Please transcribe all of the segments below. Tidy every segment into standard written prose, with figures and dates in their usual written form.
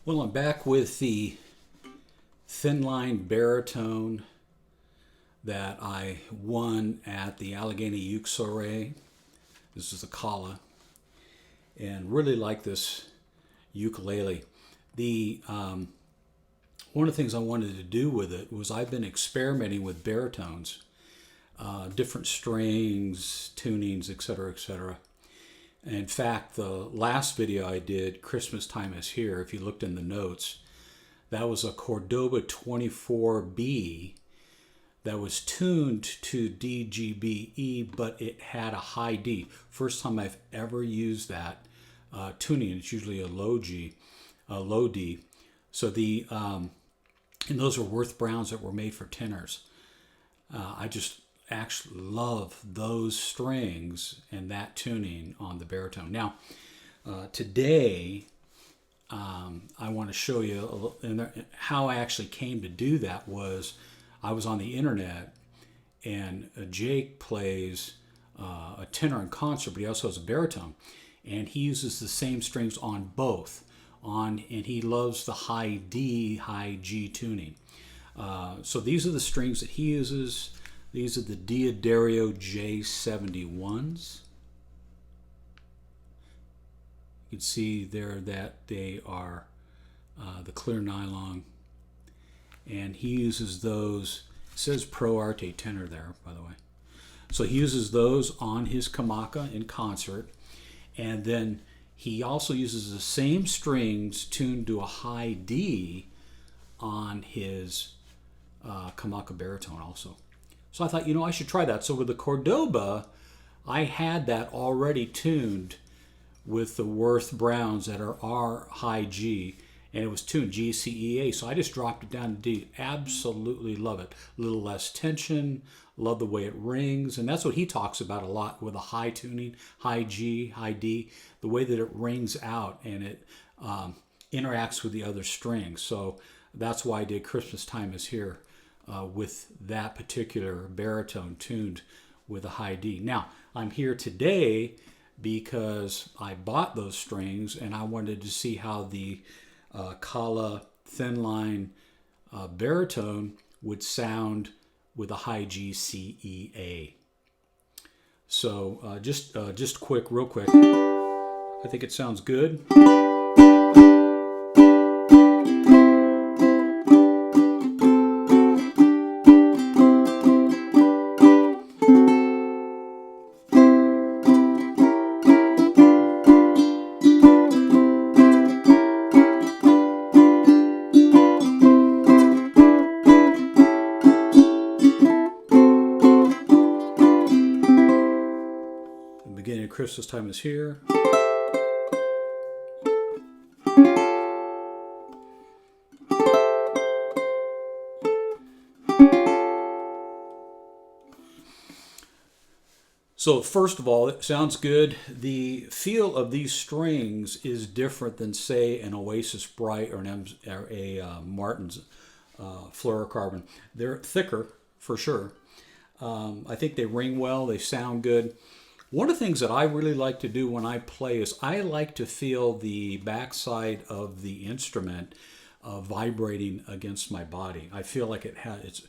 Well, I'm back with the Thinline baritone that I won at the Allegheny Uke Soiree. This is the Kala, and really like this ukulele. The one of the things I wanted to do with it was I've been experimenting with baritones, different strings, tunings, etc., etc. In fact, the last video I did, Christmas Time is Here, if you looked in the notes, that was a Cordoba 24B that was tuned to DGBE, but it had a high D. First time I've ever used that tuning. It's usually a low G, a low D. So and those are Worth Browns that were made for tenors. I just actually love those strings and that tuning on the baritone. Now, today, I want to show you how I actually came to do that. Was I was on the internet, and Jake plays a tenor in concert, but he also has a baritone, and he uses the same strings on both. And he loves the high D, high G tuning. So these are the strings that he uses. These are the Diodario J71s. You can see there that they are the clear nylon. And he uses those. It says Pro Arte tenor there, by the way. So he uses those on his Kamaka in concert. And then he also uses the same strings tuned to a high D on his Kamaka baritone also. So I thought, I should try that. So with the Cordoba, I had that already tuned with the Worth Browns that are R high G, and it was tuned G, C, E, A. So I just dropped it down to D. Absolutely love it. A little less tension. Love the way it rings. And that's what he talks about a lot with a high tuning, high G, high D, the way that it rings out and it interacts with the other strings. So that's why I did Christmas Time is Here with that particular baritone tuned with a high D. Now, I'm here today because I bought those strings and I wanted to see how the Kala Thinline baritone would sound with a high G, C, E, A. So just real quick, I think it sounds good. Beginning of Christmas Time is Here. So first of all, it sounds good. The feel of these strings is different than, say, an Oasis Bright or a Martin's fluorocarbon. They're thicker for sure. I think they ring well. They sound good. One of the things that I really like to do when I play is I like to feel the backside of the instrument vibrating against my body. I feel like it's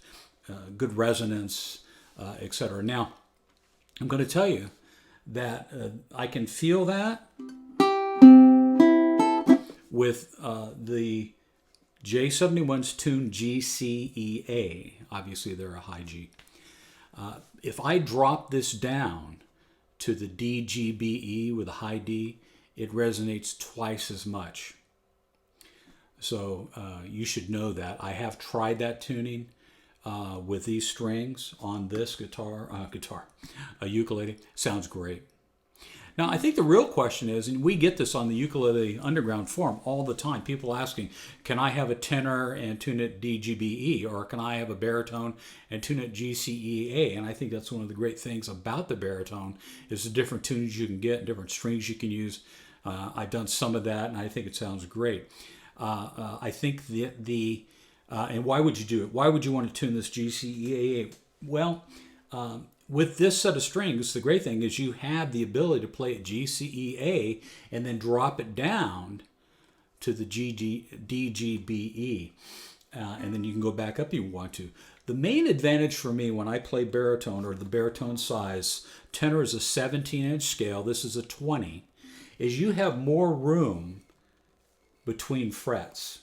good resonance, etc. Now, I'm going to tell you that I can feel that with the J71's tuned G, C, E, A. Obviously, they're a high G. If I drop this down to the D, G, B, E with a high D, it resonates twice as much. So you should know that. I have tried that tuning with these strings on this a ukulele. Sounds great. Now, I think the real question is, and we get this on the Ukulele Underground forum all the time, people asking, can I have a tenor and tune it D, G, B, E? Or can I have a baritone and tune it G, C, E, A? And I think that's one of the great things about the baritone is the different tunings you can get, different strings you can use. I've done some of that, and I think it sounds great. I think and why would you do it? Why would you want to tune this G, C, E, A? Well, with this set of strings, the great thing is you have the ability to play it G, C, E, A, and then drop it down to the D, G, B, E. And then you can go back up if you want to. The main advantage for me when I play baritone, or the baritone size, tenor is a 17-inch scale, this is a 20, is you have more room between frets.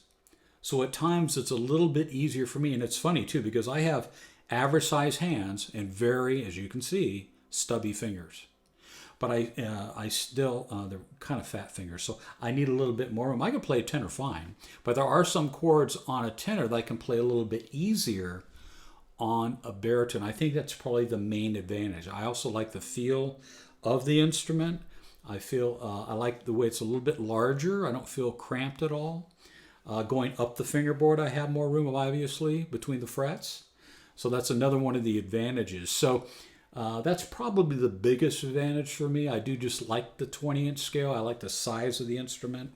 So at times it's a little bit easier for me, and it's funny too because I have average size hands and very, as you can see, stubby fingers. But I still, they're kind of fat fingers, so I need a little bit more room. I can play a tenor fine, but there are some chords on a tenor that I can play a little bit easier on a baritone. I think that's probably the main advantage. I also like the feel of the instrument. I like the way it's a little bit larger. I don't feel cramped at all. Going up the fingerboard, I have more room, obviously, between the frets. So that's another one of the advantages. So that's probably the biggest advantage for me. I do just like the 20-inch scale. I like the size of the instrument.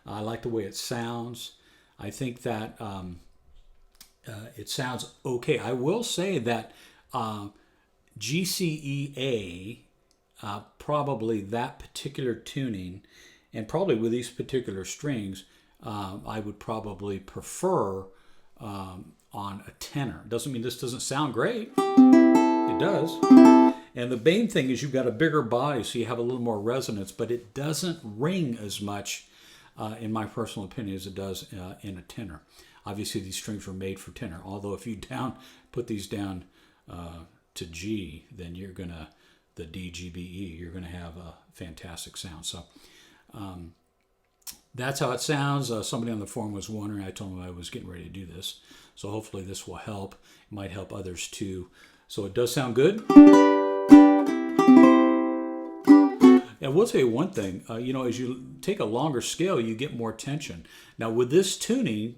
I like the way it sounds. I think that it sounds okay. I will say that GCEA, probably that particular tuning, and probably with these particular strings, I would probably prefer on a tenor. Doesn't mean this doesn't sound great. It does. And the main thing is you've got a bigger body, so you have a little more resonance, but it doesn't ring as much, in my personal opinion, as it does in a tenor. Obviously, these strings were made for tenor. Although if you put these down to G, then you're gonna, the D, G, B, E, you're gonna have a fantastic sound. So that's how it sounds. Somebody on the forum was wondering. I told them I was getting ready to do this. So hopefully this will help. It might help others too. So it does sound good. And we'll tell you one thing. As you take a longer scale, you get more tension. Now with this tuning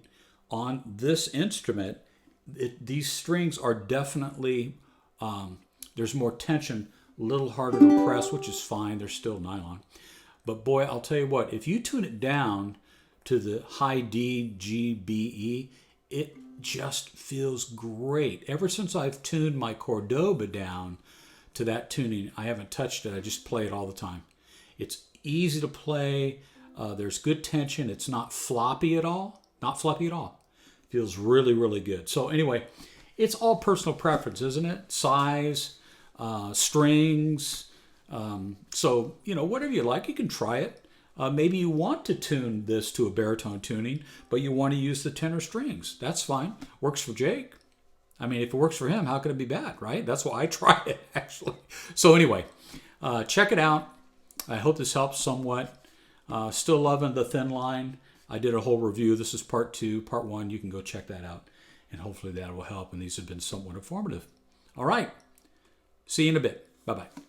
on this instrument, these strings are definitely, there's more tension, a little harder to press, which is fine. They're still nylon. But boy, I'll tell you what, if you tune it down to the high D, G, B, E, it just feels great. Ever since I've tuned my Cordoba down to that tuning, I haven't touched it. I just play it all the time. It's easy to play. There's good tension. It's not floppy at all. Not floppy at all. Feels really, really good. So anyway, it's all personal preference, isn't it? Size, strings. So, whatever you like, you can try it. Maybe you want to tune this to a baritone tuning, but you want to use the tenor strings. That's fine. Works for Jake. I mean, if it works for him, how could it be bad, right? That's why I tried it, actually. So anyway, check it out. I hope this helps somewhat. Still loving the Thinline. I did a whole review. This is part 2. Part 1, you can go check that out. And hopefully that will help. And these have been somewhat informative. All right. See you in a bit. Bye-bye.